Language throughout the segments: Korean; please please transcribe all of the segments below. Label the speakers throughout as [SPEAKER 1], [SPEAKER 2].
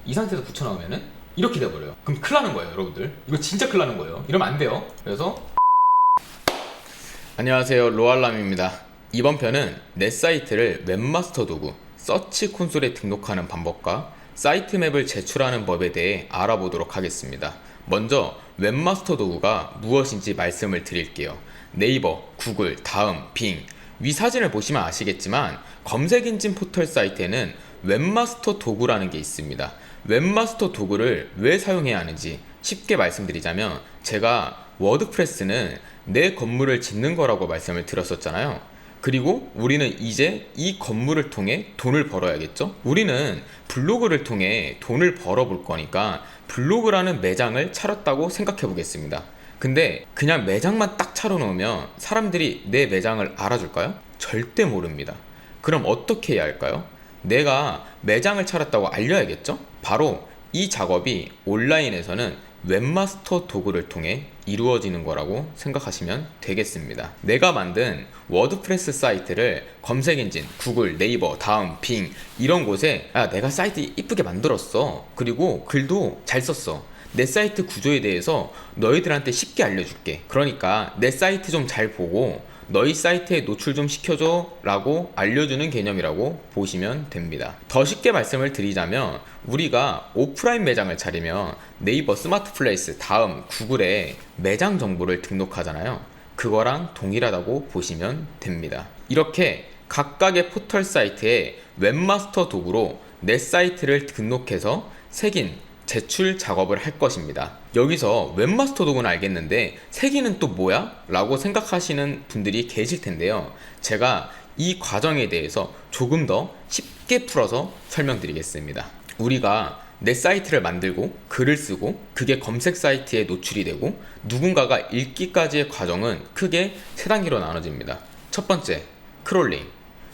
[SPEAKER 1] 이 상태에서 붙여넣으면은 이렇게 돼버려요. 그럼 큰일 나는 거예요, 여러분들. 이거 진짜 큰일 나는 거예요. 이러면 안 돼요. 그래서 안녕하세요, 로알람입니다. 이번 편은 내 사이트를 웹마스터 도구 서치 콘솔에 등록하는 방법과 사이트 맵을 제출하는 법에 대해 알아보도록 하겠습니다. 먼저 웹마스터 도구가 무엇인지 말씀을 드릴게요. 네이버, 구글, 다음, 빙 위 사진을 보시면 아시겠지만 검색 엔진 포털 사이트에는 웹마스터 도구라는 게 있습니다. 웹마스터 도구를 왜 사용해야 하는지 쉽게 말씀드리자면, 제가 워드프레스는 내 건물을 짓는 거라고 말씀을 드렸었잖아요. 그리고 우리는 이제 이 건물을 통해 돈을 벌어야겠죠? 우리는 블로그를 통해 돈을 벌어볼 거니까 블로그라는 매장을 차렸다고 생각해 보겠습니다. 근데 그냥 매장만 딱 차려놓으면 사람들이 내 매장을 알아줄까요? 절대 모릅니다. 그럼 어떻게 해야 할까요? 내가 매장을 차렸다고 알려야겠죠? 바로 이 작업이 온라인에서는 웹마스터 도구를 통해 이루어지는 거라고 생각하시면 되겠습니다. 내가 만든 워드프레스 사이트를 검색 엔진, 구글, 네이버, 다음, 빙 이런 곳에 내가 사이트 이쁘게 만들었어. 그리고 글도 잘 썼어. 내 사이트 구조에 대해서 너희들한테 쉽게 알려줄게. 그러니까 내 사이트 좀 잘 보고 너희 사이트에 노출 좀 시켜줘 라고 알려주는 개념이라고 보시면 됩니다. 더 쉽게 말씀을 드리자면, 우리가 오프라인 매장을 차리면 네이버 스마트플레이스, 다음, 구글에 매장 정보를 등록하잖아요. 그거랑 동일하다고 보시면 됩니다. 이렇게 각각의 포털 사이트에 웹마스터 도구로 내 사이트를 등록해서 색인 제출 작업을 할 것입니다. 여기서 웹마스터 도구는 알겠는데 색인은 또 뭐야? 라고 생각하시는 분들이 계실 텐데요. 제가 이 과정에 대해서 조금 더 쉽게 풀어서 설명드리겠습니다. 우리가 내 사이트를 만들고 글을 쓰고 그게 검색 사이트에 노출이 되고 누군가가 읽기까지의 과정은 크게 세 단계로 나눠집니다. 첫 번째, 크롤링.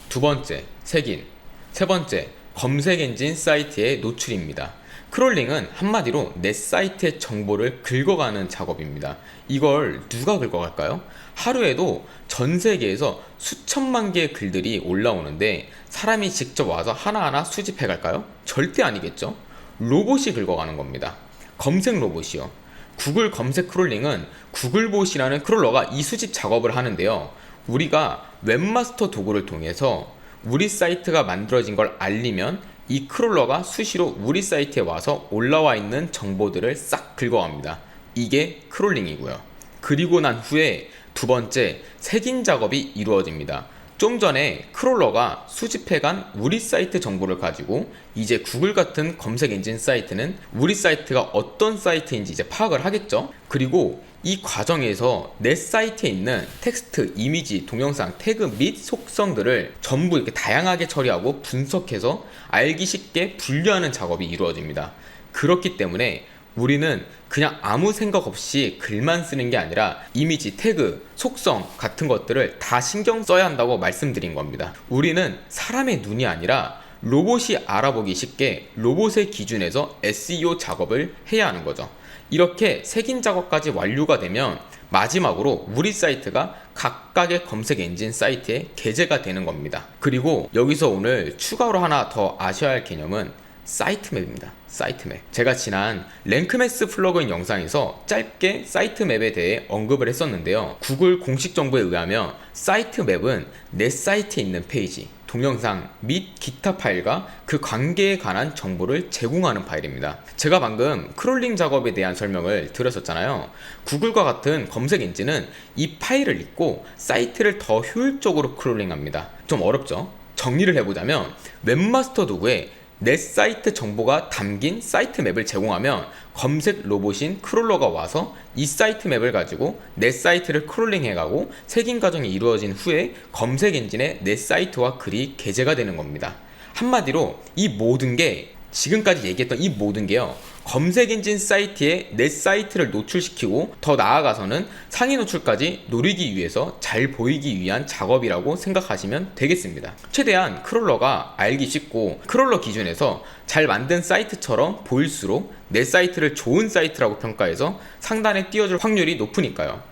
[SPEAKER 1] 두 번째, 색인. 세 번째, 검색 엔진 사이트의 노출입니다. 크롤링은 한마디로 내 사이트의 정보를 긁어가는 작업입니다. 이걸 누가 긁어갈까요? 하루에도 전 세계에서 수천만 개의 글들이 올라오는데 사람이 직접 와서 하나하나 수집해 갈까요? 절대 아니겠죠? 로봇이 긁어가는 겁니다. 검색 로봇이요. 구글 검색 크롤링은 구글봇이라는 크롤러가 이 수집 작업을 하는데요. 우리가 웹마스터 도구를 통해서 우리 사이트가 만들어진 걸 알리면 이 크롤러가 수시로 우리 사이트에 와서 올라와 있는 정보들을 싹 긁어갑니다. 이게 크롤링이고요. 그리고 난 후에 두 번째, 색인 작업이 이루어집니다. 좀 전에 크롤러가 수집해간 우리 사이트 정보를 가지고 이제 구글 같은 검색 엔진 사이트는 우리 사이트가 어떤 사이트인지 이제 파악을 하겠죠. 그리고 이 과정에서 내 사이트에 있는 텍스트, 이미지, 동영상, 태그 및 속성들을 전부 이렇게 다양하게 처리하고 분석해서 알기 쉽게 분류하는 작업이 이루어집니다. 그렇기 때문에 우리는 그냥 아무 생각 없이 글만 쓰는 게 아니라 이미지, 태그, 속성 같은 것들을 다 신경 써야 한다고 말씀드린 겁니다. 우리는 사람의 눈이 아니라 로봇이 알아보기 쉽게 로봇의 기준에서 SEO 작업을 해야 하는 거죠. 이렇게 색인 작업까지 완료가 되면 마지막으로 우리 사이트가 각각의 검색 엔진 사이트에 게재가 되는 겁니다. 그리고 여기서 오늘 추가로 하나 더 아셔야 할 개념은 사이트 맵입니다. 사이트 맵. 제가 지난 랭크매스 플러그인 영상에서 짧게 사이트 맵에 대해 언급을 했었는데요. 구글 공식 정보에 의하면 사이트 맵은 내 사이트에 있는 페이지, 동영상 및 기타 파일과 그 관계에 관한 정보를 제공하는 파일입니다. 제가 방금 크롤링 작업에 대한 설명을 드렸었잖아요. 구글과 같은 검색 엔진은 이 파일을 읽고 사이트를 더 효율적으로 크롤링합니다. 좀 어렵죠? 정리를 해보자면 웹마스터 도구에 내 사이트 정보가 담긴 사이트 맵을 제공하면 검색 로봇인 크롤러가 와서 이 사이트 맵을 가지고 내 사이트를 크롤링 해가고 색인 과정이 이루어진 후에 검색 엔진에 내 사이트와 글이 게재가 되는 겁니다. 한마디로 이 모든 게, 지금까지 얘기했던 이 모든 게요, 검색 엔진 사이트에 내 사이트를 노출시키고 더 나아가서는 상위 노출까지 노리기 위해서 잘 보이기 위한 작업이라고 생각하시면 되겠습니다. 최대한 크롤러가 알기 쉽고 크롤러 기준에서 잘 만든 사이트처럼 보일수록 내 사이트를 좋은 사이트라고 평가해서 상단에 띄워줄 확률이 높으니까요.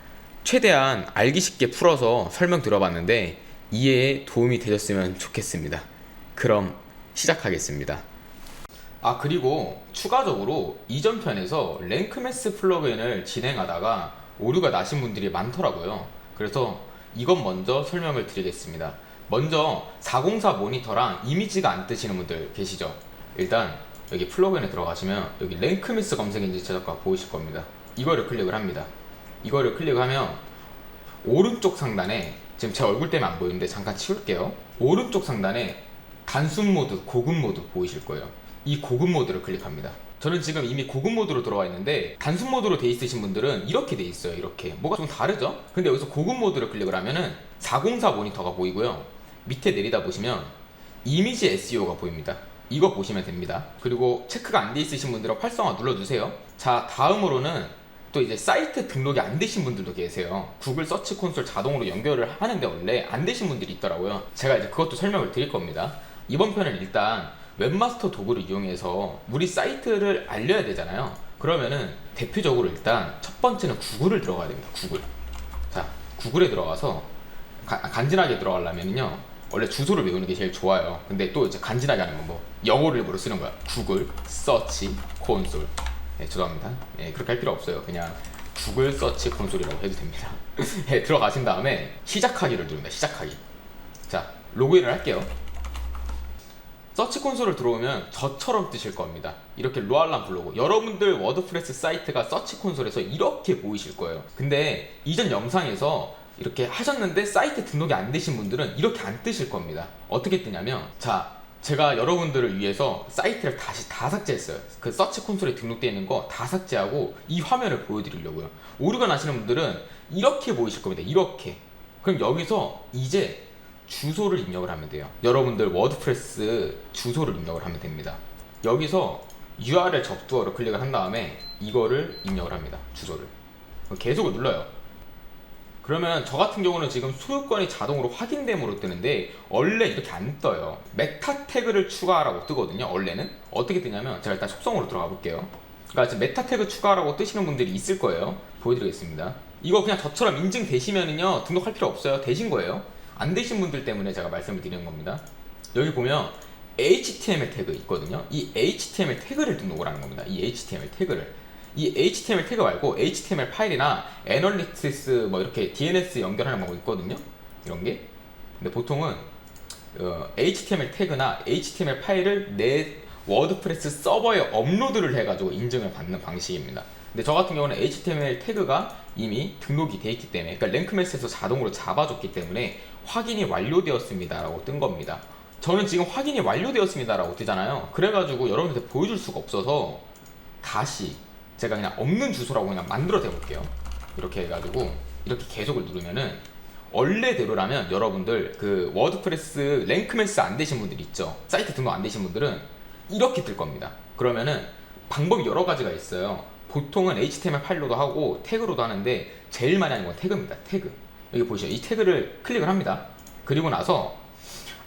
[SPEAKER 1] 최대한 알기 쉽게 풀어서 설명 들어봤는데 이해에 도움이 되셨으면 좋겠습니다. 그럼 시작하겠습니다. 그리고 추가적으로 이전 편에서 랭크매스 플러그인을 진행하다가 오류가 나신 분들이 많더라고요. 그래서 이것 먼저 설명을 드리겠습니다. 먼저 404 모니터랑 이미지가 안 뜨시는 분들 계시죠? 일단 여기 플러그인에 들어가시면 여기 랭크매스 검색인지 최저가 보이실 겁니다. 이거를 클릭을 합니다. 이거를 클릭하면 오른쪽 상단에, 지금 제 얼굴 때문에 안 보이는데 잠깐 치울게요. 오른쪽 상단에 단순 모드, 고급 모드 보이실 거예요. 이 고급 모드를 클릭합니다. 저는 지금 이미 고급 모드로 들어와 있는데 단순 모드로 돼 있으신 분들은 이렇게 돼 있어요. 이렇게 뭐가 좀 다르죠? 근데 여기서 고급 모드를 클릭을 하면은 404 모니터가 보이고요. 밑에 내리다 보시면 이미지 SEO가 보입니다. 이거 보시면 됩니다. 그리고 체크가 안 돼 있으신 분들은 활성화 눌러주세요. 자, 다음으로는 또 이제 사이트 등록이 안 되신 분들도 계세요. 구글 서치 콘솔 자동으로 연결을 하는데 원래 안 되신 분들이 있더라고요. 제가 이제 그것도 설명을 드릴 겁니다. 이번 편은 일단 웹마스터 도구를 이용해서 우리 사이트를 알려야 되잖아요. 그러면은 대표적으로 일단 첫 번째는 구글을 들어가야 됩니다. 구글. 자, 구글에 들어가서 간지나게 들어가려면요, 원래 주소를 외우는 게 제일 좋아요. 근데 또 이제 간지나게 하는 건 뭐 영어를 일부러 쓰는 거야. 구글 서치 콘솔. 네, 죄송합니다. 네, 그렇게 할 필요 없어요. 그냥 구글 서치 콘솔이라고 해도 됩니다. 네, 들어가신 다음에 시작하기를 누릅니다. 시작하기. 자, 로그인을 할게요. 서치 콘솔을 들어오면 저처럼 뜨실 겁니다. 이렇게 로알람 블로그. 여러분들 워드프레스 사이트가 서치 콘솔에서 이렇게 보이실 거예요. 근데 이전 영상에서 이렇게 하셨는데 사이트 등록이 안 되신 분들은 이렇게 안 뜨실 겁니다. 어떻게 뜨냐면, 자, 제가 여러분들을 위해서 사이트를 다시 다 삭제했어요. 그 서치 콘솔에 등록되어 있는 거 다 삭제하고 이 화면을 보여드리려고요. 오류가 나시는 분들은 이렇게 보이실 겁니다. 이렇게. 그럼 여기서 이제 주소를 입력을 하면 돼요. 여러분들 워드프레스 주소를 입력을 하면 됩니다. 여기서 URL 접두어를 클릭을 한 다음에 이거를 입력을 합니다. 주소를. 계속을 눌러요. 그러면 저 같은 경우는 지금 소유권이 자동으로 확인됨으로 뜨는데 원래 이렇게 안 떠요. 메타 태그를 추가하라고 뜨거든요. 원래는 어떻게 뜨냐면, 제가 일단 속성으로 들어가 볼게요. 그러니까 지금 메타 태그 추가하라고 뜨시는 분들이 있을 거예요. 보여드리겠습니다. 이거 그냥 저처럼 인증되시면은요 등록할 필요 없어요. 되신 거예요. 안 되신 분들 때문에 제가 말씀을 드리는 겁니다. 여기 보면 HTML 태그 있거든요. 이 HTML 태그를 등록을 하는 겁니다. 이 HTML 태그를. 이 HTML 태그 말고 HTML 파일이나 애널리틱스 뭐 이렇게 DNS 연결하는 방법이 있거든요. 이런 게. 근데 보통은 HTML 태그나 HTML 파일을 내 워드프레스 서버에 업로드를 해가지고 인증을 받는 방식입니다. 근데 저 같은 경우는 HTML 태그가 이미 등록이 돼 있기 때문에, 그러니까 랭크매스에서 자동으로 잡아줬기 때문에 확인이 완료되었습니다 라고 뜬 겁니다. 저는 지금 확인이 완료되었습니다 라고 뜨잖아요. 그래가지고 여러분들한테 보여줄 수가 없어서 다시 제가 그냥 없는 주소라고 그냥 만들어 대볼게요. 이렇게 해가지고 이렇게 계속을 누르면은 원래대로라면 여러분들 그 워드프레스 랭크매스 안 되신 분들 있죠. 사이트 등록 안 되신 분들은 이렇게 뜰 겁니다. 그러면은 방법이 여러 가지가 있어요. 보통은 HTML 파일로도 하고 태그로도 하는데 제일 많이 하는 건 태그입니다. 태그. 여기 보시죠. 이 태그를 클릭을 합니다. 그리고 나서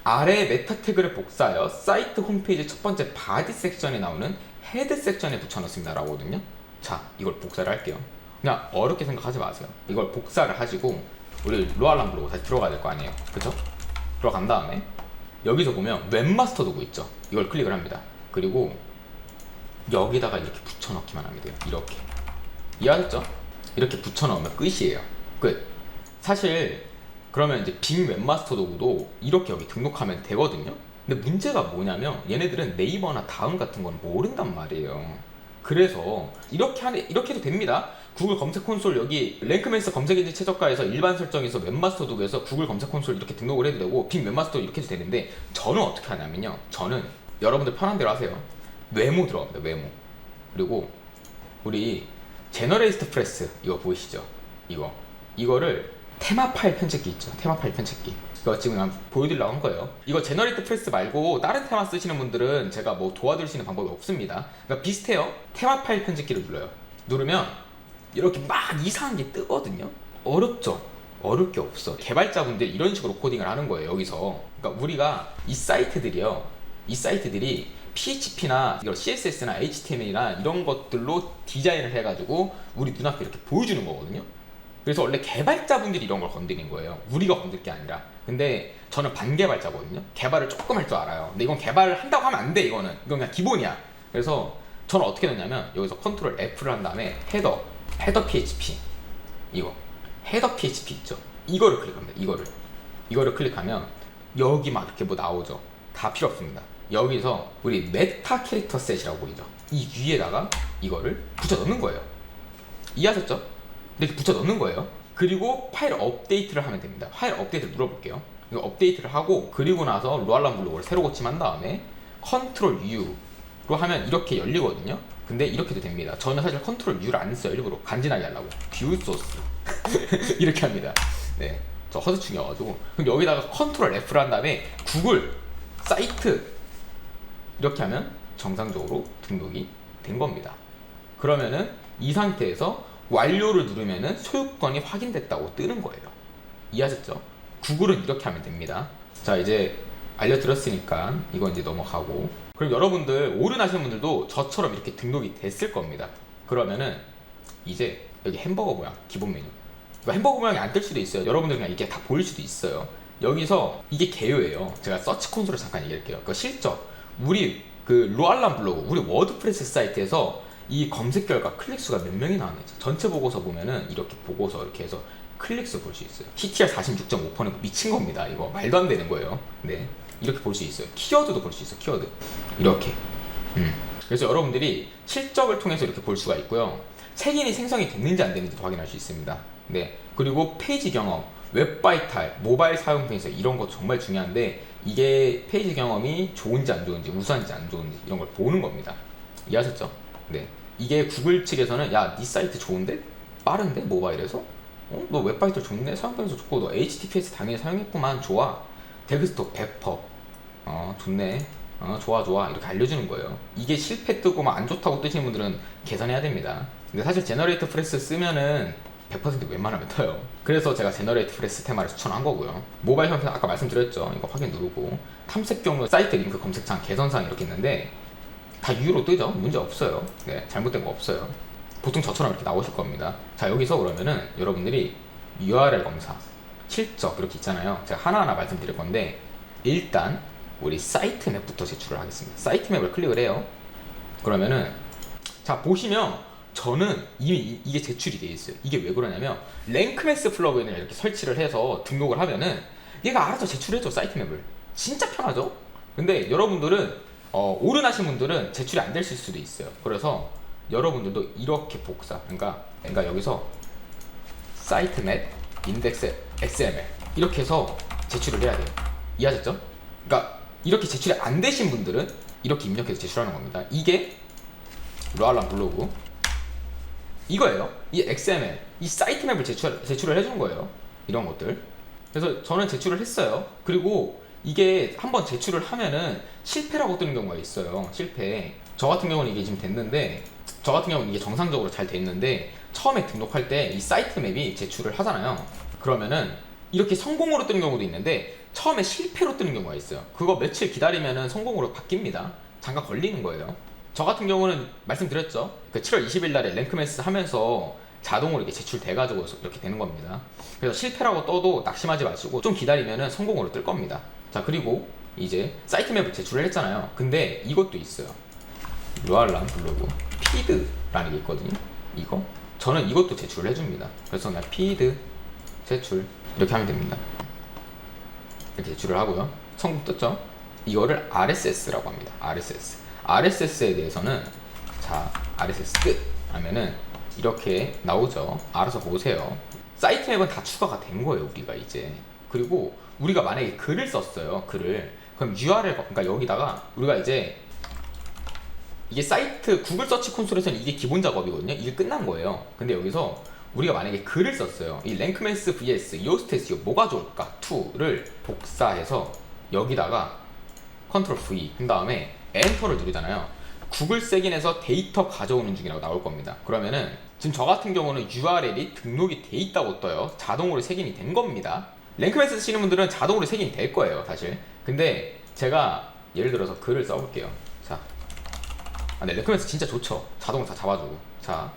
[SPEAKER 1] 아래 메타 태그를 복사하여 사이트 홈페이지 첫 번째 바디 섹션에 나오는 헤드 섹션에 붙여넣습니다 라고 하거든요. 자, 이걸 복사를 할게요. 그냥 어렵게 생각하지 마세요. 이걸 복사를 하시고 우리 로알람 블로그 다시 들어가야 될 거 아니에요. 그쵸? 들어간 다음에 여기서 보면 웹마스터 도구 있죠. 이걸 클릭을 합니다. 그리고 여기다가 이렇게 붙여넣기만 하면 돼요. 이렇게. 이해하셨죠? 이렇게 붙여넣으면 끝이에요. 끝. 사실 그러면 이제 빙 웹마스터 도구도 이렇게 여기 등록하면 되거든요. 근데 문제가 뭐냐면 얘네들은 네이버나 다음 같은 건 모른단 말이에요. 그래서 이렇게 해도 됩니다. 구글 검색 콘솔 여기 랭크매스 검색 엔진 최저가에서 일반 설정에서 웹마스터 도구에서 구글 검색 콘솔 이렇게 등록을 해도 되고 빙 웹마스터 이렇게 해도 되는데, 저는 어떻게 하냐면요, 저는 여러분들 편한 대로 하세요. 외모 들어갑니다. 외모. 그리고 우리 제너레이스트 프레스 이거 보이시죠? 이거를 테마 파일 편집기 있죠. 테마 파일 편집기. 이거 지금 그냥 보여드리려고 한 거예요. 이거 제너레이트 프레스 말고 다른 테마 쓰시는 분들은 제가 뭐 도와드릴 수 있는 방법이 없습니다. 그러니까 비슷해요. 테마 파일 편집기를 눌러요. 누르면 이렇게 막 이상한 게 뜨거든요. 어렵죠? 어려울 게 없어. 개발자분들이 이런 식으로 코딩을 하는 거예요. 여기서. 그러니까 우리가 이 사이트들이 PHP나 CSS나 HTML이나 이런 것들로 디자인을 해가지고 우리 눈앞에 이렇게 보여주는 거거든요. 그래서 원래 개발자분들이 이런 걸 건드린 거예요. 우리가 건들 게 아니라. 근데 저는 반개발자거든요. 개발을 조금 할 줄 알아요. 근데 이건 개발을 한다고 하면 안 돼. 이건 그냥 기본이야. 그래서 저는 어떻게 넣냐면 여기서 컨트롤 F를 한 다음에 헤더 PHP 이거 헤더 PHP 있죠. 이거를 클릭합니다. 이거를 클릭하면 여기 막 이렇게 뭐 나오죠. 다 필요 없습니다. 여기서 우리 메타 캐릭터 셋이라고 보이죠. 이 위에다가 이거를 붙여 넣는 거예요. 이해하셨죠? 이렇게 붙여 넣는 거예요. 그리고 파일 업데이트를 하면 됩니다. 파일 업데이트를 눌러볼게요. 이거 업데이트를 하고 그리고 나서 루알람 블록을 새로 고침한 다음에 컨트롤 U로 하면 이렇게 열리거든요. 근데 이렇게도 됩니다. 저는 사실 컨트롤 U를 안 써요. 일부러 간지나게 하려고. 뷰 소스 이렇게 합니다. 네, 저 허드충이어가지고. 그럼 여기다가 컨트롤 F를 한 다음에 구글 사이트 이렇게 하면 정상적으로 등록이 된 겁니다. 그러면은 이 상태에서 완료를 누르면은 소유권이 확인됐다고 뜨는 거예요. 이해하셨죠? 구글은 이렇게 하면 됩니다. 자, 이제 알려드렸으니까 이건 이제 넘어가고. 그럼 여러분들 오른하시는 분들도 저처럼 이렇게 등록이 됐을 겁니다. 그러면은 이제 여기 햄버거 모양 기본 메뉴, 햄버거 모양이 안 뜰 수도 있어요. 여러분들 그냥 이게 다 보일 수도 있어요. 여기서 이게 개요예요. 제가 서치 콘솔을 잠깐 얘기할게요. 그 실적 우리 그 루알람 블로그 우리 워드프레스 사이트에서 이 검색 결과 클릭수가 몇 명이 나왔는지 전체 보고서 보면은 이렇게 보고서 이렇게 해서 클릭수 볼 수 있어요. TTR 46.5% 미친 겁니다. 이거 말도 안 되는 거예요. 네, 이렇게 볼 수 있어요. 키워드도 볼 수 있어요. 키워드 이렇게. 그래서 여러분들이 실적을 통해서 이렇게 볼 수가 있고요. 책인이 생성이 됐는지 안 됐는지도 확인할 수 있습니다. 네, 그리고 페이지 경험, 웹 바이탈, 모바일 사용 등에서 이런 거 정말 중요한데 이게 페이지 경험이 좋은지 안 좋은지 우수한지 안 좋은지 이런 걸 보는 겁니다. 이해하셨죠? 네, 이게 구글 측에서는 야, 네 사이트 좋은데? 빠른데? 모바일에서? 너 웹바이탈 좋네? 사용평에서 좋고 너 HTTPS 당연히 사용했구만. 좋아. 덱스톱 100% 좋네. 좋아 이렇게 알려주는 거예요. 이게 실패 뜨고 막 안 좋다고 뜨시는 분들은 계산해야 됩니다. 근데 사실 제너레이터 프레스 쓰면은 100% 웬만하면 떠요. 그래서 제가 제너레이트 프레스 테마를 추천한 거고요. 모바일 형태는 아까 말씀드렸죠. 이거 확인 누르고 탐색 경로 사이트 링크 검색창 개선사항 이렇게 있는데 다 U로 뜨죠. 문제 없어요. 네, 잘못된 거 없어요. 보통 저처럼 이렇게 나오실 겁니다. 자, 여기서 그러면은 여러분들이 URL 검사, 실적 이렇게 있잖아요. 제가 하나하나 말씀드릴 건데 일단 우리 사이트 맵부터 제출을 하겠습니다. 사이트 맵을 클릭을 해요. 그러면은 자, 보시면 저는 이미 이게 제출이 돼 있어요. 이게 왜 그러냐면 랭크매스 플러그인을 이렇게 설치를 해서 등록을 하면은 얘가 알아서 제출해줘. 사이트 맵을. 진짜 편하죠? 근데 여러분들은 오른하신 분들은 제출이 안 될 수도 있어요. 그래서 여러분들도 이렇게 복사, 그러니까 여기서 사이트 맵 인덱스 XML 이렇게 해서 제출을 해야 돼요. 이해하셨죠? 그러니까 이렇게 제출이 안 되신 분들은 이렇게 입력해서 제출하는 겁니다. 이게 루알람 블로그 이거예요. 이 XML, 이 사이트 맵을 제출을 해주는 거예요. 이런 것들. 그래서 저는 제출을 했어요. 그리고 이게 한번 제출을 하면은 실패라고 뜨는 경우가 있어요. 실패. 저 같은 경우는 이게 지금 됐는데, 저 같은 경우는 이게 정상적으로 잘 됐는데 처음에 등록할 때 이 사이트 맵이 제출을 하잖아요. 그러면은 이렇게 성공으로 뜨는 경우도 있는데 처음에 실패로 뜨는 경우가 있어요. 그거 며칠 기다리면은 성공으로 바뀝니다. 잠깐 걸리는 거예요. 저 같은 경우는 말씀드렸죠. 그 7월 20일 날에 랭크매스 하면서 자동으로 이렇게 제출돼가지고 이렇게 되는 겁니다. 그래서 실패라고 떠도 낙심하지 마시고 좀 기다리면은 성공으로 뜰 겁니다. 자, 그리고 이제 사이트 맵을 제출을 했잖아요. 근데 이것도 있어요. 루알람 블로그 피드라는 게 있거든요. 이거 저는 이것도 제출을 해줍니다. 그래서 나 피드 제출 이렇게 하면 됩니다. 이렇게 제출을 하고요. 성공 떴죠? 이거를 RSS라고 합니다. RSS에 대해서는 자, RSS 끝 하면은 이렇게 나오죠. 알아서 보세요. 사이트 맵은 다 추가가 된 거예요, 우리가 이제. 그리고 우리가 만약에 글을 썼어요. 그럼 URL, 그러니까 여기다가 우리가 이제 이게 사이트 구글 서치 콘솔에서는 이게 기본 작업이거든요. 이게 끝난 거예요. 근데 여기서 우리가 만약에 글을 썼어요. 이 랭크매스 vs 요스트 SEO 뭐가 좋을까? 2를 복사해서 여기다가 컨트롤 V 한 다음에 엔터를 누르잖아요. 구글 세긴에서 데이터 가져오는 중이라고 나올 겁니다. 그러면은 지금 저 같은 경우는 URL이 등록이 돼 있다고 떠요. 자동으로 색인이 된 겁니다. 랭크매스 쓰시는 분들은 자동으로 색인이 될 거예요, 사실. 근데 제가 예를 들어서 글을 써볼게요. 자, 네, 랭크매스 진짜 좋죠. 자동으로 다 잡아주고. 자,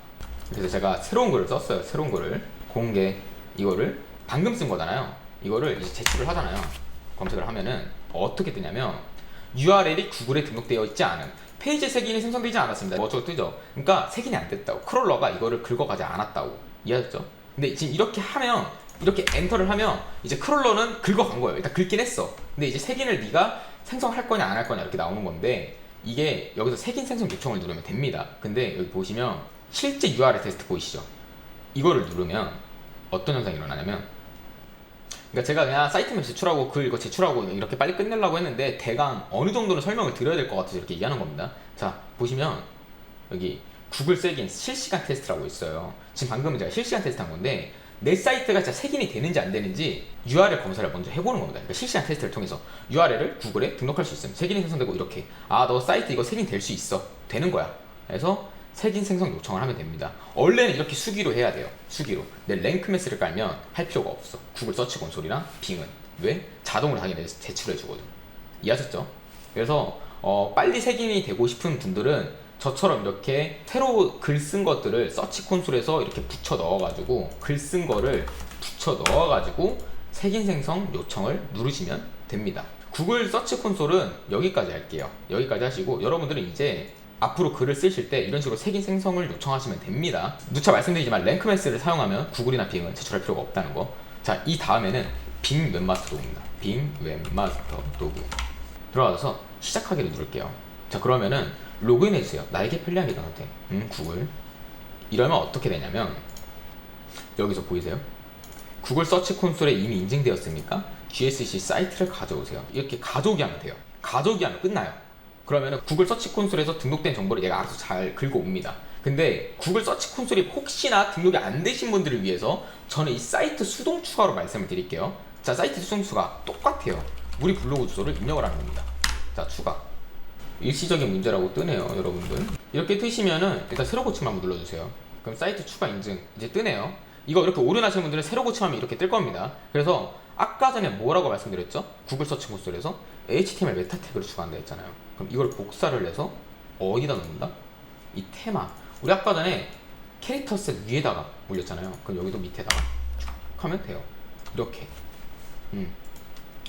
[SPEAKER 1] 그래서 제가 새로운 글을 썼어요. 새로운 글을 공개, 이거를 방금 쓴 거잖아요. 이거를 이제 제출을 하잖아요. 검색을 하면은 어떻게 뜨냐면 URL이 구글에 등록되어 있지 않은 페이지 색인이 생성되지 않았습니다. 뭐 어쩌고 뜨죠. 그러니까 색인이 안 됐다고. 크롤러가 이거를 긁어가지 않았다고. 이해하셨죠? 근데 지금 이렇게 하면, 이렇게 엔터를 하면 이제 크롤러는 긁어간 거예요. 일단 긁긴 했어. 근데 이제 색인을 네가 생성할 거냐 안 할 거냐 이렇게 나오는 건데, 이게 여기서 색인 생성 요청을 누르면 됩니다. 근데 여기 보시면 실제 URL 테스트 보이시죠? 이거를 누르면 어떤 현상이 일어나냐면, 그러니까 제가 그냥 사이트맵 제출하고 글 이거 제출하고 이렇게 빨리 끝내려고 했는데 대강 어느 정도는 설명을 드려야 될 것 같아서 이렇게 얘기하는 겁니다. 자, 보시면 여기 구글 색인 실시간 테스트라고 있어요. 지금 방금 제가 실시간 테스트 한 건데, 내 사이트가 진짜 색인이 되는지 안 되는지 URL 검사를 먼저 해보는 겁니다. 그러니까 실시간 테스트를 통해서 URL을 구글에 등록할 수 있으면 색인이 생성되고, 이렇게 너 사이트 이거 색인 될 수 있어, 되는 거야. 그래서 색인 생성 요청을 하면 됩니다. 원래는 이렇게 수기로 해야 돼요. 수기로. 내 랭크 매스를 깔면 할 필요가 없어. 구글 서치 콘솔이랑 빙은. 왜? 자동으로 당연히 제출해 주거든. 이해하셨죠? 그래서 빨리 색인이 되고 싶은 분들은 저처럼 이렇게 새로 글 쓴 것들을 서치 콘솔에서 이렇게 붙여 넣어가지고, 글 쓴 거를 붙여 넣어가지고 색인 생성 요청을 누르시면 됩니다. 구글 서치 콘솔은 여기까지 할게요. 여기까지 하시고, 여러분들은 이제 앞으로 글을 쓰실 때 이런 식으로 색인 생성을 요청하시면 됩니다. 누차 말씀드리지만 랭크 매스를 사용하면 구글이나 빙은 제출할 필요가 없다는 거. 자, 이 다음에는 빙 웹마스터 도구입니다. 빙 웹마스터 도구 들어가서 시작하기를 누를게요. 자, 그러면은 로그인 해주세요. 나에게 편리한 계정 선택. 구글. 이러면 어떻게 되냐면, 여기서 보이세요? 구글 서치 콘솔에 이미 인증되었으니까 GSC 사이트를 가져오세요. 이렇게 가져오기 하면 돼요. 가져오기 하면 끝나요. 그러면은 구글 서치 콘솔에서 등록된 정보를 얘가 알아서 잘 긁어옵니다. 근데 구글 서치 콘솔이 혹시나 등록이 안 되신 분들을 위해서 저는 이 사이트 수동 추가로 말씀을 드릴게요. 자, 사이트 수동 추가 똑같아요. 우리 블로그 주소를 입력을 하는 겁니다. 자, 추가. 일시적인 문제라고 뜨네요, 여러분들. 이렇게 뜨시면은 일단 새로 고침 한번 눌러주세요. 그럼 사이트 추가 인증 이제 뜨네요. 이거 이렇게 오류나시는 분들은 새로 고침하면 이렇게 뜰 겁니다. 그래서 아까 전에 뭐라고 말씀드렸죠? 구글 서치 콘솔에서 HTML 메타 태그를 추가한다 했잖아요. 그럼 이걸 복사를 해서 어디다 넣는다? 이 테마. 우리 아까 전에 캐릭터 셋 위에다가 올렸잖아요. 그럼 여기도 밑에다가 쭉 하면 돼요. 이렇게.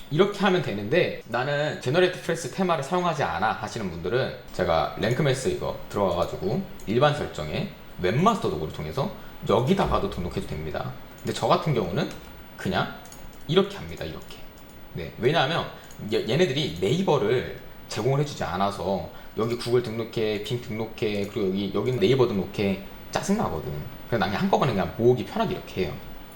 [SPEAKER 1] 이렇게 하면 되는데, 나는 제너레이트 프레스 테마를 사용하지 않아 하시는 분들은 제가 랭크 매스 이거 들어가가지고 일반 설정에 웹마스터 도구를 통해서 여기다 가도 등록해도 됩니다. 근데 저 같은 경우는 그냥 이렇게 합니다. 이렇게. 네, 왜냐하면 얘네들이 네이버를 제공을 해주지 않아서 여기 구글 등록해, 빙 등록해, 그리고 여기는 네이버 등록해, 짜증나거든. 그래서 난 그냥 한꺼번에 그냥 모으기 편하게 이렇게 해요.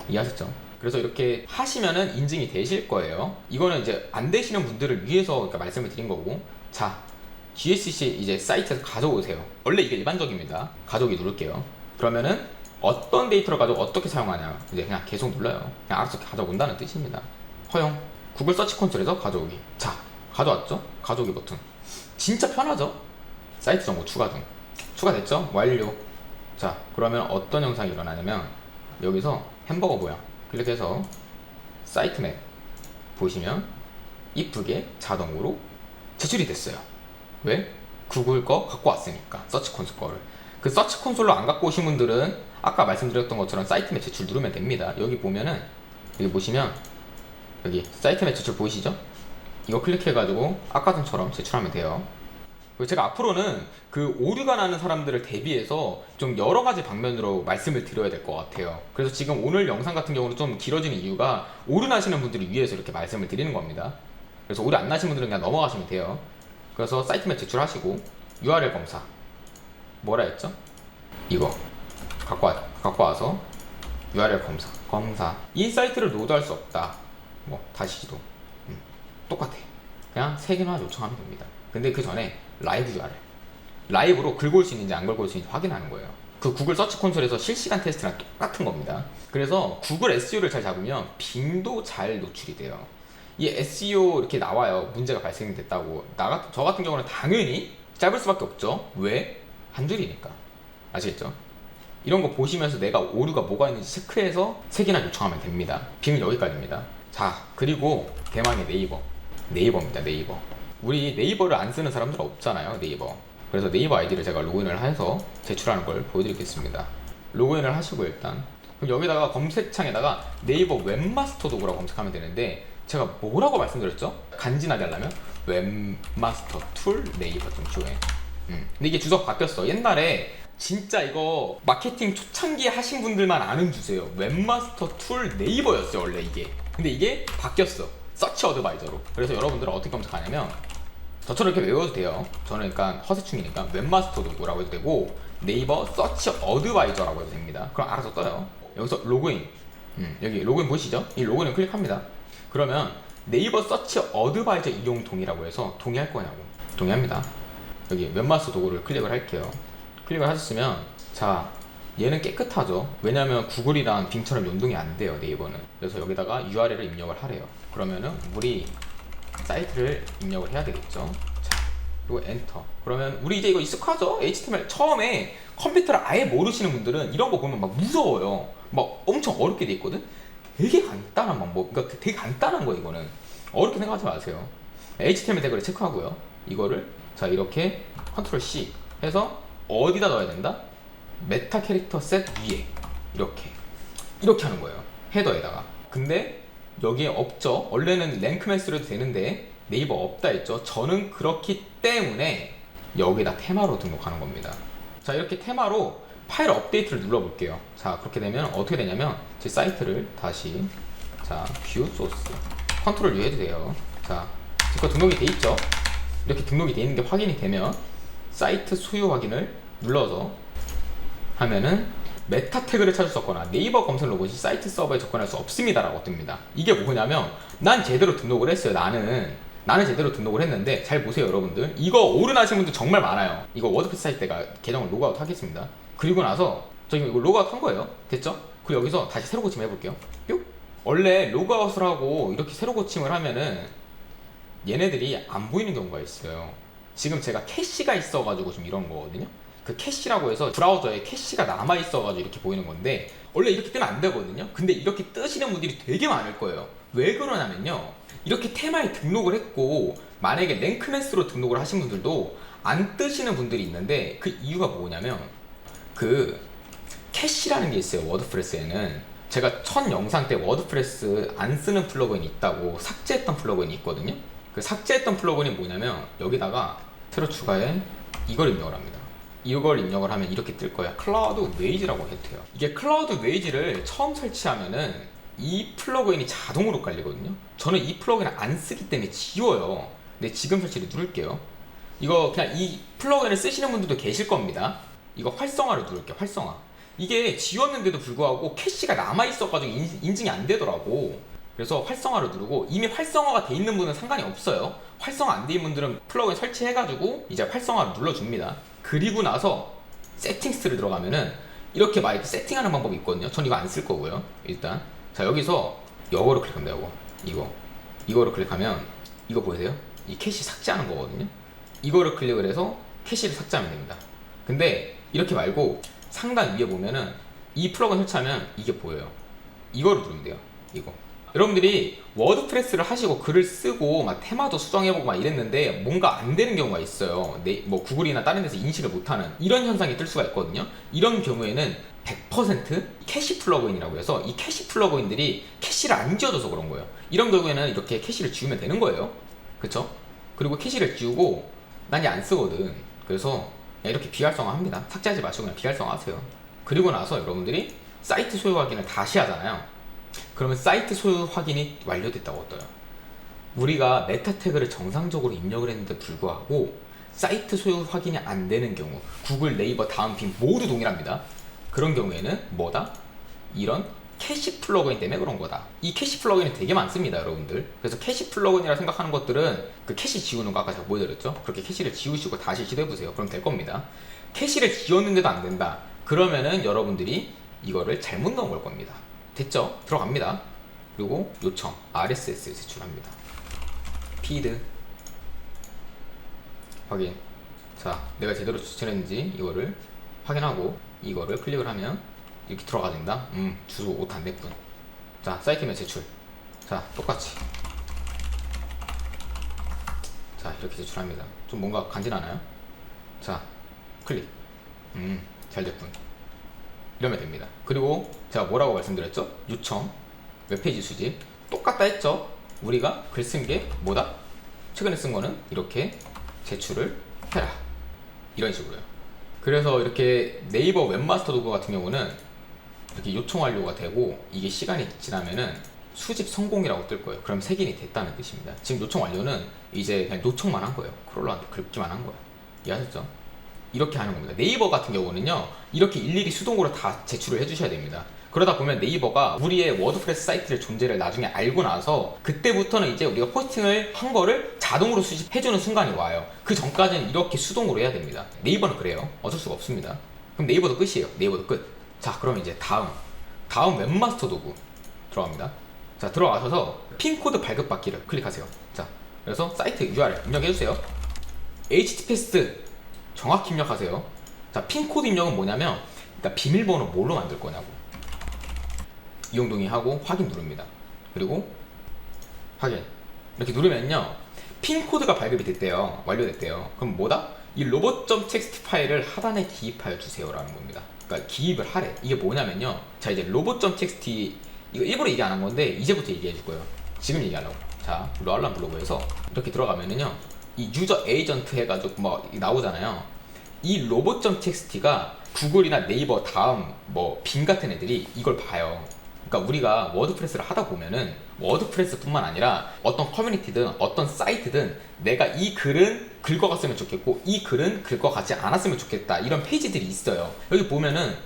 [SPEAKER 1] 이해하셨죠? 그래서 이렇게 하시면은 인증이 되실 거예요. 이거는 이제 안 되시는 분들을 위해서 그러니까 말씀을 드린 거고. 자, GSC 이제 사이트에서 가져오세요. 원래 이게 일반적입니다. 가져오기 누를게요. 그러면은 어떤 데이터를 가지고 어떻게 사용하냐, 이제 그냥 계속 눌러요. 그냥 알아서 가져온다는 뜻입니다. 허용. 구글 서치 콘솔에서 가져오기. 자, 가져왔죠? 가져오기 버튼. 진짜 편하죠? 사이트 정보 추가 중. 추가됐죠? 완료. 자, 그러면 어떤 현상이 일어나냐면, 여기서 햄버거 모양 클릭해서 사이트 맵 보시면 이쁘게 자동으로 제출이 됐어요. 왜? 구글 거 갖고 왔으니까. 서치 콘솔 거를. 그 서치 콘솔로 안 갖고 오신 분들은 아까 말씀드렸던 것처럼 사이트 맵 제출 누르면 됩니다. 여기 보면은, 여기 보시면 여기 사이트 맵 제출 보이시죠? 이거 클릭해가지고 아까 전처럼 제출하면 돼요. 그리고 제가 앞으로는 그 오류가 나는 사람들을 대비해서 좀 여러 가지 방면으로 말씀을 드려야 될 것 같아요. 그래서 지금 오늘 영상 같은 경우는 좀 길어지는 이유가 오류 나시는 분들을 위해서 이렇게 말씀을 드리는 겁니다. 그래서 오류 안 나신 분들은 그냥 넘어가시면 돼요. 그래서 사이트 맵 제출하시고 URL 검사. 뭐라 했죠? 이거 갖고 와서 URL 검사. 이 사이트를 로드할 수 없다. 뭐 다시 시도. 똑같아. 그냥 세 개만 요청하면 됩니다. 근데 그 전에 라이브 URL. 라이브로 긁어올 수 있는지 안 긁어올 수 있는지 확인하는 거예요. 그 구글 서치 콘솔에서 실시간 테스트랑 똑같은 겁니다. 그래서 구글 SEO를 잘 잡으면 빙도 잘 노출이 돼요. 이 SEO 이렇게 나와요. 문제가 발생됐다고. 저 같은 경우는 당연히 짧을 수밖에 없죠. 왜? 한 줄이니까. 아시겠죠? 이런 거 보시면서 내가 오류가 뭐가 있는지 체크해서 세 개나 요청하면 됩니다. 빙은 여기까지입니다. 자, 그리고 대망의 네이버입니다. 네이버. 우리 네이버를 안 쓰는 사람들 없잖아요. 네이버. 그래서 네이버 아이디를 제가 로그인을 해서 제출하는 걸 보여드리겠습니다. 로그인을 하시고 일단 그럼 여기다가 검색창에다가 네이버 웹마스터 도구라고 검색하면 되는데, 제가 뭐라고 말씀드렸죠? 간지나게 하려면 웹마스터 툴 네이버.com. 근데 이게 주소가 바뀌었어. 옛날에 진짜 이거 마케팅 초창기에 하신 분들만 아는 주세요. 웹마스터 툴 네이버였어요 원래 이게. 근데 이게 바뀌었어. 서치 어드바이저로. 그래서 여러분들은 어떻게 검색하냐면 저처럼 이렇게 외워도 돼요. 저는 그러니까 허세충이니까 웹마스터 도구라고 해도 되고 네이버 서치 어드바이저라고 해도 됩니다. 그럼 알아서 떠요. 여기서 로그인. 여기 로그인 보이시죠? 이 로그인을 클릭합니다. 그러면 네이버 서치 어드바이저 이용 동의라고 해서 동의할 거냐고. 동의합니다. 여기 웹마스터 도구를 클릭을 할게요. 클릭을 하셨으면 자 얘는 깨끗하죠. 왜냐면 구글이랑 빙처럼 연동이 안 돼요 네이버는. 그래서 여기다가 URL을 입력을 하래요. 그러면은 우리 사이트를 입력을 해야 되겠죠. 자 그리고 엔터. 그러면 우리 이제 이거 익숙하죠? HTML 처음에 컴퓨터를 아예 모르시는 분들은 이런 거 보면 막 무서워요. 막 엄청 어렵게 돼 있거든. 되게 간단한 방법. 그러니까 되게 간단한 거 이거는. 어렵게 생각하지 마세요. HTML 태그를 체크하고요. 이거를 자 이렇게 컨트롤 C 해서 어디다 넣어야 된다? 메타 캐릭터 셋 위에 이렇게 하는 거예요. 헤더에다가. 근데 여기에 없죠. 원래는 랭크맨스로 해도 되는데 네이버 없다 했죠. 저는 그렇기 때문에 여기다 테마로 등록하는 겁니다. 자 이렇게 테마로 파일 업데이트를 눌러볼게요. 자 그렇게 되면 어떻게 되냐면 제 사이트를 다시 자 뷰 소스 컨트롤 U 해도 돼요. 자 제 거 등록이 돼 있죠. 이렇게 등록이 돼 있는 게 확인이 되면 사이트 소유 확인을 눌러서 하면은 메타 태그를 찾을 수 없거나 네이버 검색 로봇이 사이트 서버에 접근할 수 없습니다 라고 뜹니다. 이게 뭐냐면 난 제대로 등록을 했어요. 나는 제대로 등록을 했는데 잘 보세요 여러분들. 이거 오른하시는 분들 정말 많아요. 이거 워드프레스 사이트가 계정을 로그아웃 하겠습니다. 그리고 나서 저 지금 이거 로그아웃 한 거예요. 됐죠? 그리고 여기서 다시 새로 고침 해볼게요. 뿅. 원래 로그아웃을 하고 이렇게 새로 고침을 하면은 얘네들이 안 보이는 경우가 있어요. 지금 제가 캐시가 있어가지고 좀 이런 거거든요. 그 캐시라고 해서 브라우저에 캐시가 남아있어가지고 이렇게 보이는 건데 원래 이렇게 뜨면 안 되거든요. 근데 이렇게 뜨시는 분들이 되게 많을 거예요. 왜 그러냐면요. 이렇게 테마에 등록을 했고 만약에 랭크맨스로 등록을 하신 분들도 안 뜨시는 분들이 있는데 그 이유가 뭐냐면 그 캐시라는 게 있어요. 워드프레스에는 제가 첫 영상 때 워드프레스 안 쓰는 플러그인이 있다고 삭제했던 플러그인이 있거든요. 그 삭제했던 플러그인이 뭐냐면 여기다가 새로 추가해 이걸 입력을 합니다. 이걸 입력을 하면 이렇게 뜰 거야. 클라우드 웨이지라고 해도 돼요. 이게 클라우드 웨이지를 처음 설치하면은 이 플러그인이 자동으로 깔리거든요. 저는 이 플러그인을 안 쓰기 때문에 지워요. 근데 지금 설치를 누를게요. 이거 그냥 이 플러그인을 쓰시는 분들도 계실 겁니다. 이거 활성화를 누를게요. 활성화. 이게 지웠는데도 불구하고 캐시가 남아있어가지고 인증이 안 되더라고. 그래서 활성화를 누르고 이미 활성화가 돼 있는 분은 상관이 없어요. 활성화 안 돼 있는 분들은 플러그인 설치해가지고 이제 활성화를 눌러줍니다. 그리고 나서 세팅스를 들어가면은 이렇게 막 이렇게 세팅하는 방법이 있거든요. 전 이거 안 쓸 거고요. 일단 자 여기서 이거를 클릭합니다. 이거를 클릭하면 이거 보이세요? 이 캐시 삭제하는 거거든요. 이거를 클릭을 해서 캐시를 삭제하면 됩니다. 근데 이렇게 말고 상단 위에 보면은 이 플러그인 설치하면 이게 보여요. 이거를 누르면 돼요. 이거. 여러분들이 워드프레스를 하시고 글을 쓰고 막 테마도 수정해보고 막 이랬는데 뭔가 안 되는 경우가 있어요. 뭐 구글이나 다른 데서 인식을 못하는 이런 현상이 뜰 수가 있거든요. 이런 경우에는 100% 캐시 플러그인이라고 해서 이 캐시 플러그인들이 캐시를 안 지워줘서 그런 거예요. 이런 경우에는 이렇게 캐시를 지우면 되는 거예요. 그쵸? 그리고 캐시를 지우고 난 얘 안 쓰거든. 그래서 이렇게 비활성화 합니다. 삭제하지 마시고 그냥 비활성화 하세요. 그리고 나서 여러분들이 사이트 소유 확인을 다시 하잖아요. 그러면 사이트 소유 확인이 완료됐다고 떠요. 우리가 메타 태그를 정상적으로 입력을 했는데 불구하고 사이트 소유 확인이 안 되는 경우 구글, 네이버, 다음빙 모두 동일합니다. 그런 경우에는 뭐다? 이런 캐시 플러그인 때문에 그런 거다. 이 캐시 플러그인이 되게 많습니다 여러분들. 그래서 캐시 플러그인이라 생각하는 것들은 그 캐시 지우는 거 아까 제가 보여드렸죠. 그렇게 캐시를 지우시고 다시 시도해보세요. 그럼 될 겁니다. 캐시를 지웠는데도 안 된다. 그러면은 여러분들이 이거를 잘못 넣은 걸 겁니다. 됐죠? 들어갑니다. 그리고 요청 RSS 제출합니다. 피드 확인. 자, 내가 제대로 제출했는지 이거를 확인하고 이거를 클릭을 하면 이렇게 들어가야 된다. 주소 오타 안 됐군. 자, 사이트명 제출. 자, 똑같이. 자, 이렇게 제출합니다. 좀 뭔가 간지나나요? 자, 클릭. 잘 됐군. 이러면 됩니다. 그리고 제가 뭐라고 말씀드렸죠? 요청, 웹페이지 수집 똑같다 했죠? 우리가 글 쓴 게 뭐다? 최근에 쓴 거는 이렇게 제출을 해라, 이런 식으로요. 그래서 이렇게 네이버 웹마스터 도구 같은 경우는 이렇게 요청 완료가 되고 이게 시간이 지나면은 수집 성공이라고 뜰 거예요. 그럼 색인이 됐다는 뜻입니다. 지금 요청 완료는 이제 그냥 요청만 한 거예요. 크롤러한테 긁기만 한 거예요. 이해하셨죠? 이렇게 하는 겁니다. 네이버 같은 경우는요, 이렇게 일일이 수동으로 다 제출을 해주셔야 됩니다. 그러다 보면 네이버가 우리의 워드프레스 사이트의 존재를 나중에 알고 나서 그때부터는 이제 우리가 포스팅을 한 거를 자동으로 수집해주는 순간이 와요. 그 전까지는 이렇게 수동으로 해야 됩니다. 네이버는 그래요. 어쩔 수가 없습니다. 그럼 네이버도 끝이에요. 네이버도 끝. 자, 그럼 이제 다음 웹마스터 도구 들어갑니다. 자, 들어가셔서 핀코드 발급받기를 클릭하세요. 자, 그래서 사이트 URL 입력해주세요. HTTPS 정확히 입력하세요. 자, 핀코드 입력은 뭐냐면 일단 비밀번호 뭘로 만들 거냐고 이용동의 하고 확인 누릅니다. 그리고 확인 이렇게 누르면요, 핀코드가 발급이 됐대요. 완료됐대요. 그럼 뭐다? 이 로봇.txt 파일을 하단에 기입하여 주세요 라는 겁니다. 그러니까 기입을 하래. 이게 뭐냐면요, 자, 이제 로봇.txt 이거 일부러 얘기 안 한 건데 이제부터 얘기해 줄 거예요. 지금 얘기하려고. 자, 로알람 블로그에서 이렇게 들어가면은요, 이 유저 에이전트 해가지고 뭐 나오잖아요. 이 로봇.txt가 구글이나 네이버 다음 뭐 빙 같은 애들이 이걸 봐요. 그러니까 우리가 워드프레스를 하다 보면은 워드프레스뿐만 아니라 어떤 커뮤니티든 어떤 사이트든 내가 이 글은 긁어갔으면 좋겠고 이 글은 긁어가지 않았으면 좋겠다, 이런 페이지들이 있어요. 여기 보면은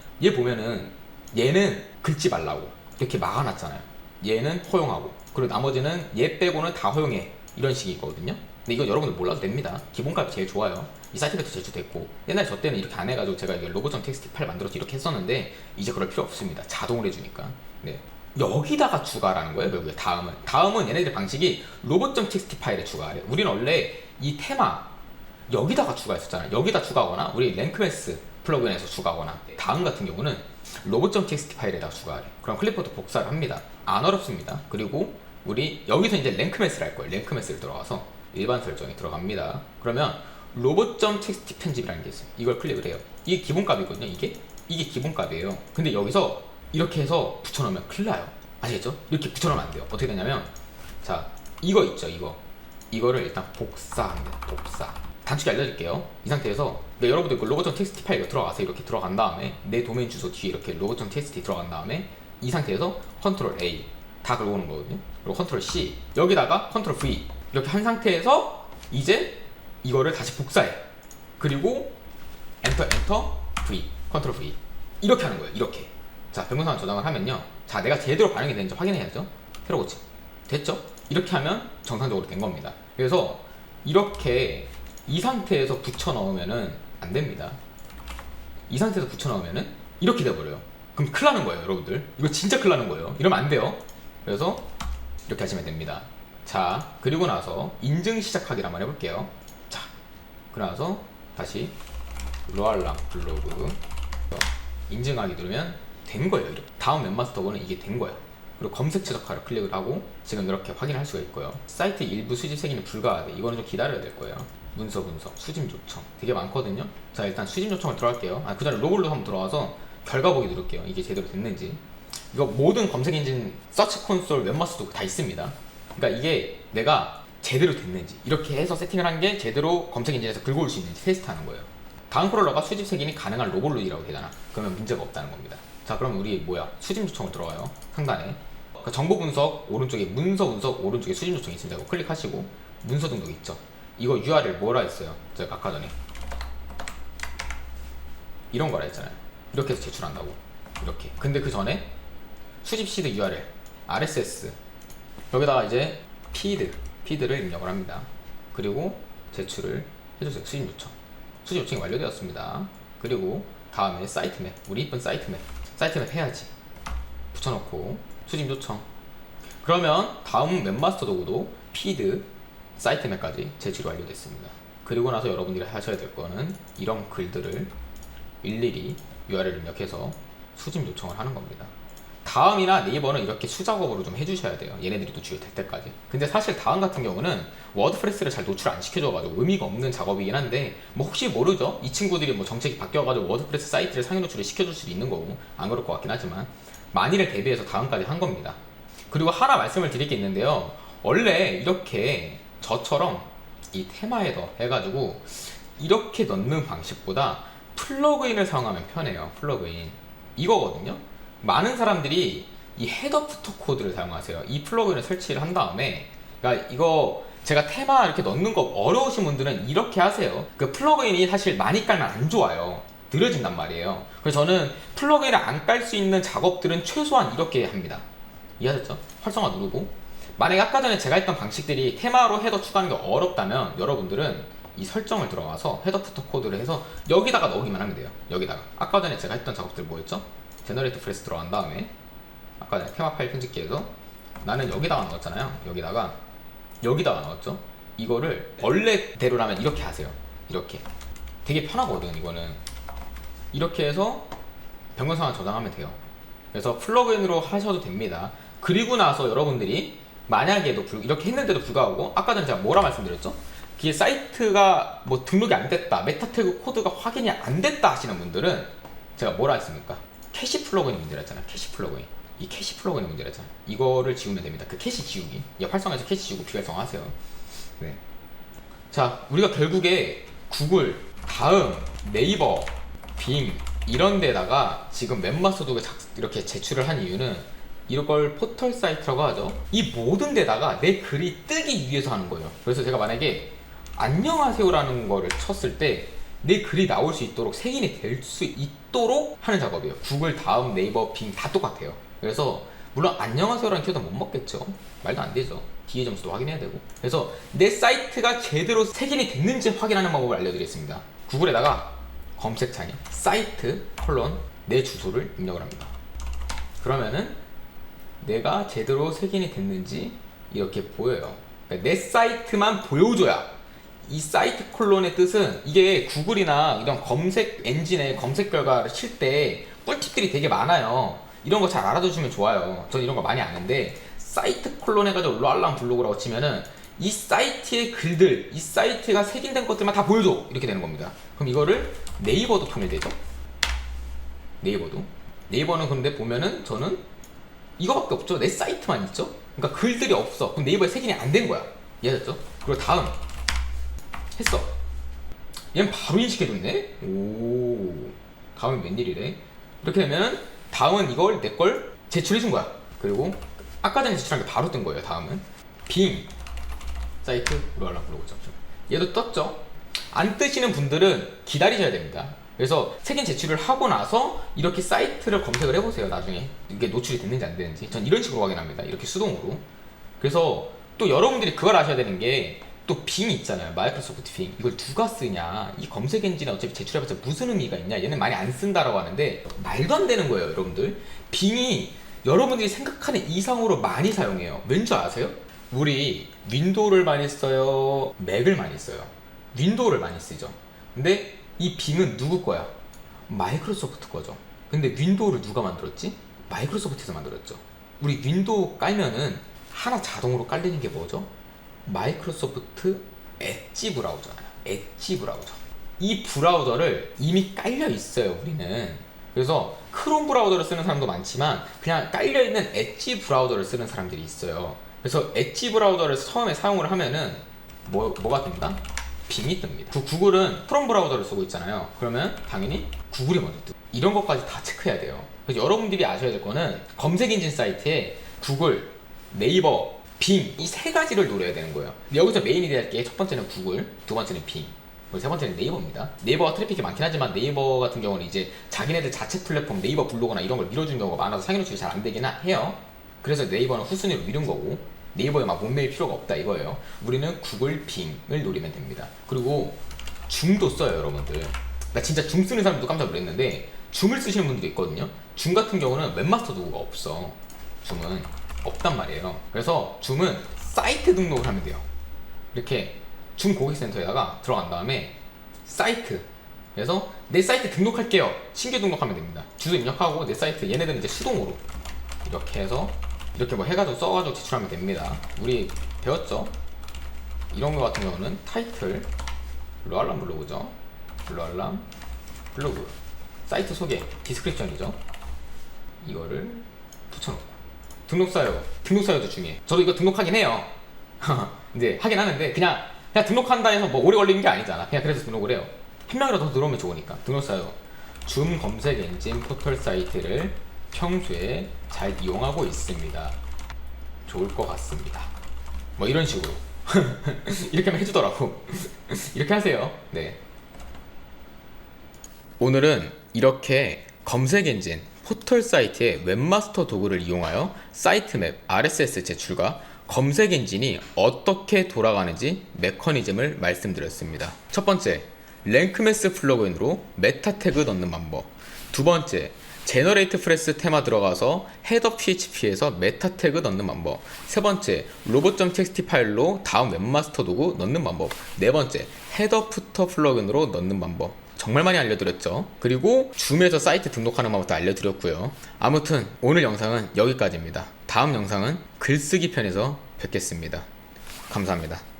[SPEAKER 1] 얘는 긁지 말라고 이렇게 막아놨잖아요. 얘는 허용하고, 그리고 나머지는 얘 빼고는 다 허용해, 이런 식이거든요. 근데 이거 여러분들 몰라도 됩니다. 기본값이 제일 좋아요. 이 사이트맵도 제출됐고, 옛날에 저 때는 이렇게 안 해가지고 제가 이게 로봇.txt 파일 만들어서 이렇게 했었는데 이제 그럴 필요 없습니다. 자동으로 해주니까. 네. 여기다가 추가라는 거예요. 여기 다음은 얘네들 방식이 로봇.txt 파일에 추가해. 우리는 원래 이 테마 여기다가 추가했었잖아요. 여기다 추가하거나 우리 랭크메스 플러그인에서 추가하거나, 다음 같은 경우는 로봇.txt 파일에다가 추가해. 그럼 클립보드 복사를 합니다. 안 어렵습니다. 그리고 우리 여기서 이제 랭크메스를 할 거예요. 랭크메스를 들어가서 일반 설정에 들어갑니다. 그러면 로봇.txt 편집이라는 게 있어요. 이걸 클릭을 해요. 이게 기본값이거든요. 이게 기본값이에요. 근데 여기서 이렇게 해서 붙여놓으면 큰일 나요. 아시겠죠? 이렇게 붙여놓으면 안 돼요. 어떻게 되냐면, 자, 이거 있죠. 이거를 일단 복사합니다. 복사. 단축키 알려줄게요. 이 상태에서 여러분들 그 로봇.txt 파일 이거 들어가서 이렇게 들어간 다음에 내 도메인 주소 뒤에 이렇게 로봇.txt 들어간 다음에 이 상태에서 컨트롤 A 다 긁어오는 거거든요. 그리고 컨트롤 C 여기다가 컨트롤 V 이렇게 한 상태에서 이제 이거를 다시 복사해. 그리고 엔터 V 컨트롤 V 이렇게 하는 거예요. 이렇게. 자, 변경사항 저장을 하면요, 자, 내가 제대로 반영이 되는지 확인해야죠. 테러 고치 됐죠? 이렇게 하면 정상적으로 된 겁니다. 그래서 이렇게 이 상태에서 붙여 넣으면은 안 됩니다. 이 상태에서 붙여 넣으면은 이렇게 돼버려요. 그럼 큰일 나는 거예요, 여러분들. 이거 진짜 큰일 나는 거예요. 이러면 안 돼요. 그래서 이렇게 하시면 됩니다. 자, 그리고 나서 인증 시작하기를 한번 해볼게요. 자, 그러고 나서 다시 로알람 블로그 인증하기 누르면 된 거예요. 이렇게. 다음 웹마스터는 이게 된 거야. 그리고 검색 최적화를 클릭을 하고 지금 이렇게 확인할 수가 있고요. 사이트 일부 수집 색인이 불가하대. 이거는 좀 기다려야 될 거예요. 문서 분석, 수집 요청 되게 많거든요. 자, 일단 수집 요청을 들어갈게요. 그 전에 로글로 한번 들어와서 결과 보기 누를게요. 이게 제대로 됐는지. 이거 모든 검색 엔진 서치 콘솔 웹마스터도 다 있습니다. 그러니까 이게 내가 제대로 됐는지, 이렇게 해서 세팅을 한 게 제대로 검색 엔진에서 긁어올 수 있는지 테스트하는 거예요. 다음 크롤러가 수집 색인이 가능한 로글로이라고 되잖아. 그러면 문제가 없다는 겁니다. 자, 그럼 우리 수집 요청을 들어가요. 상단에 정보 분석 오른쪽에 문서 분석 오른쪽에 수집 요청이 있습니다. 이거 클릭하시고 문서 등록 있죠. 이거 URL 뭐라 했어요? 제가 아까 전에 이런 거라 했잖아요. 이렇게 해서 제출한다고. 이렇게. 근데 그 전에 수집 시드 URL RSS 여기다가 이제 피드를 입력을 합니다. 그리고 제출을 해주세요. 수집 요청이 완료되었습니다. 그리고 다음에 사이트맵, 우리 이쁜 사이트맵 해야지. 붙여놓고 수집 요청. 그러면 다음 웹마스터 도구도 피드, 사이트맵까지 제출이 완료됐습니다. 그리고 나서 여러분들이 하셔야 될 거는 이런 글들을 일일이 URL 입력해서 수집 요청을 하는 겁니다. 다음이나 네이버는 이렇게 수작업으로 좀 해주셔야 돼요. 얘네들이 노출될 때까지. 근데 사실 다음 같은 경우는 워드프레스를 잘 노출 안 시켜줘가지고 의미가 없는 작업이긴 한데, 뭐 혹시 모르죠? 이 친구들이 뭐 정책이 바뀌어가지고 워드프레스 사이트를 상위 노출을 시켜줄 수도 있는 거고, 안 그럴 것 같긴 하지만 만일을 대비해서 다음까지 한 겁니다. 그리고 하나 말씀을 드릴 게 있는데요. 원래 이렇게 저처럼 이 테마 헤더 해가지고 이렇게 넣는 방식보다 플러그인을 사용하면 편해요. 플러그인 이거거든요. 많은 사람들이 이 헤더 푸터 코드를 사용하세요. 이 플러그인을 설치를 한 다음에, 그러니까 이거 제가 테마 이렇게 넣는 거 어려우신 분들은 이렇게 하세요. 그 플러그인이 사실 많이 깔면 안 좋아요. 느려진단 말이에요. 그래서 저는 플러그인을 안 깔 수 있는 작업들은 최소한 이렇게 합니다. 이해하셨죠? 활성화 누르고, 만약에 아까 전에 제가 했던 방식들이 테마로 헤더 추가하는 게 어렵다면 여러분들은 이 설정을 들어가서 헤더 푸터 코드를 해서 여기다가 넣기만 하면 돼요. 여기다가 아까 전에 제가 했던 작업들 뭐였죠? 제너레이트 프레스 들어간 다음에 아까 전에 테마 파일 편집기에서 나는 여기다가 넣었잖아요. 여기다가 넣었죠. 이거를 원래대로라면 이렇게 하세요. 이렇게 되게 편하거든. 이거는 이렇게 해서 변경사항 저장하면 돼요. 그래서 플러그인으로 하셔도 됩니다. 그리고 나서 여러분들이 만약에도 이렇게 했는데도 불구하고 아까 전에 제가 뭐라 말씀드렸죠? 이게 사이트가 뭐 등록이 안 됐다, 메타 태그 코드가 확인이 안 됐다 하시는 분들은 제가 뭐라 했습니까? 캐시 플러그인 문제라 했잖아요. 캐시 플러그인. 이 캐시 플러그인 문제라 했잖아요. 이거를 지우면 됩니다. 그 캐시 지우기. 활성화해서 캐시 지우고 비활성화하세요. 네. 자, 우리가 결국에 구글, 다음, 네이버, 빙 이런 데다가 지금 웹마스터도 이렇게 제출을 한 이유는 이걸 포털 사이트라고 하죠. 이 모든 데다가 내 글이 뜨기 위해서 하는 거예요. 그래서 제가 만약에 안녕하세요라는 거를 쳤을 때 내 글이 나올 수 있도록 색인이 될 수 있도록 하는 작업이에요. 구글, 다음, 네이버, 빙 다 똑같아요. 그래서 물론 안녕하세요라는 키워드 못 먹겠죠. 말도 안 되죠. 기회 점수도 확인해야 되고. 그래서 내 사이트가 제대로 색인이 됐는지 확인하는 방법을 알려드리겠습니다. 구글에다가 검색창에 사이트 콜론 내 주소를 입력을 합니다. 그러면은 내가 제대로 색인이 됐는지 이렇게 보여요. 그러니까 내 사이트만 보여줘야. 이 사이트 콜론의 뜻은 이게 구글이나 이런 검색 엔진에 검색 결과를 칠 때 꿀팁들이 되게 많아요. 이런 거 잘 알아두시면 좋아요. 전 이런 거 많이 아는데 사이트 콜론 해가지고 랄랑 블로그라고 치면은 이 사이트의 글들, 이 사이트가 색인된 것들만 다 보여줘 이렇게 되는 겁니다. 그럼 이거를 네이버도 통일되죠. 네이버는 근데 보면은 저는 이거밖에 없죠. 내 사이트만 있죠. 그러니까 글들이 없어. 그럼 네이버에 색인이 안 된 거야. 이해하셨죠? 그리고 다음 했어. 얘는 바로 인식해줬네. 오, 다음은 웬일이래. 이렇게 되면 다음은 이걸 내 걸 제출해준 거야. 그리고 아까 전에 제출한 게 바로 뜬 거예요. 다음은 빙 사이트 롤라 블로그죠. 얘도 떴죠. 안 뜨시는 분들은 기다리셔야 됩니다. 그래서 색인 제출을 하고 나서 이렇게 사이트를 검색을 해보세요. 나중에 이게 노출이 됐는지 안 되는지. 전 이런 식으로 확인합니다. 이렇게 수동으로. 그래서 또 여러분들이 그걸 아셔야 되는 게 또 빙 있잖아요. 마이크로소프트 빙. 이걸 누가 쓰냐? 이 검색 엔진에 어차피 제출해봤자 무슨 의미가 있냐? 얘는 많이 안 쓴다라고 하는데 말도 안 되는 거예요, 여러분들. 빙이 여러분들이 생각하는 이상으로 많이 사용해요. 왠지 아세요? 우리 윈도우를 많이 써요? 맥을 많이 써요. 윈도우를 많이 쓰죠. 근데 이 빙은 누구 거야? 마이크로소프트 거죠. 근데 윈도우를 누가 만들었지? 마이크로소프트에서 만들었죠. 우리 윈도우 깔면은 하나 자동으로 깔리는 게 뭐죠? 마이크로소프트 엣지 브라우저잖아요. 엣지 브라우저. 이 브라우저를 이미 깔려 있어요, 우리는. 그래서 크롬 브라우저를 쓰는 사람도 많지만 그냥 깔려 있는 엣지 브라우저를 쓰는 사람들이 있어요. 그래서 엣지 브라우저를 처음에 사용을 하면은 뭐가 뜬다? 빙이 뜹니다. 구글은 크롬 브라우저를 쓰고 있잖아요. 그러면 당연히 구글이 먼저 뜨고 이런 것까지 다 체크해야 돼요. 그래서 여러분들이 아셔야 될 거는 검색 엔진 사이트에 구글, 네이버, 빙 이 세 가지를 노려야 되는 거예요. 여기서 메인이 될 게 첫 번째는 구글, 두 번째는 빙, 그리고 세 번째는 네이버입니다. 네이버가 트래픽이 많긴 하지만 네이버 같은 경우는 이제 자기네들 자체 플랫폼 네이버 블로그나 이런 걸 밀어주는 경우가 많아서 상위 노출이 잘 안 되긴 해요. 그래서 네이버는 후순위로 미룬 거고 네이버에 막 목매일 필요가 없다 이거예요. 우리는 구글, 빙을 노리면 됩니다. 그리고 줌도 써요, 여러분들. 나 진짜 줌 쓰는 사람도 깜짝 놀랐는데 줌을 쓰시는 분들도 있거든요. 줌 같은 경우는 웹마스터 도구가 없어. 줌은 없단 말이에요. 그래서 줌은 사이트 등록을 하면 돼요. 이렇게 줌 고객센터에다가 들어간 다음에 사이트, 그래서 내 사이트 등록할게요. 신규 등록하면 됩니다. 주소 입력하고 내 사이트, 얘네들은 이제 수동으로 이렇게 해서 이렇게 뭐 해가지고 써가지고 제출하면 됩니다. 우리 배웠죠? 이런 거 같은 경우는 타이틀, 롤람 블로그죠. 롤람 블로그, 사이트 소개, 디스크립션이죠. 이거를 붙여놓고 등록 사유, 등록 사유도 중요해. 저도 이거 등록하긴 해요. 이제 하긴 하는데 그냥 그냥 등록한다 해서 뭐 오래 걸리는 게 아니잖아. 그냥 그래서 등록을 해요. 한 명이라도 더 들어오면 좋으니까. 등록사요. 줌 검색 엔진 포털 사이트를 평소에 잘 이용하고 있습니다. 좋을 것 같습니다. 뭐 이런 식으로. 이렇게 하면 해주더라고. 이렇게 하세요. 네. 오늘은 이렇게 검색 엔진 포털 사이트의 웹마스터 도구를 이용하여 사이트맵 RSS 제출과 검색 엔진이 어떻게 돌아가는지 메커니즘을 말씀드렸습니다. 첫 번째, 랭크매스 플러그인으로 메타 태그 넣는 방법. 두 번째, 제너레이트 프레스 테마 들어가서 헤더 PHP에서 메타 태그 넣는 방법. 세 번째, 로봇.txt 파일로 다음 웹마스터 도구 넣는 방법. 네 번째, 헤더 푸터 플러그인으로 넣는 방법. 정말 많이 알려드렸죠. 그리고 줌에서 사이트 등록하는 방법도 알려드렸고요. 아무튼 오늘 영상은 여기까지입니다. 다음 영상은 글쓰기 편에서 뵙겠습니다. 감사합니다.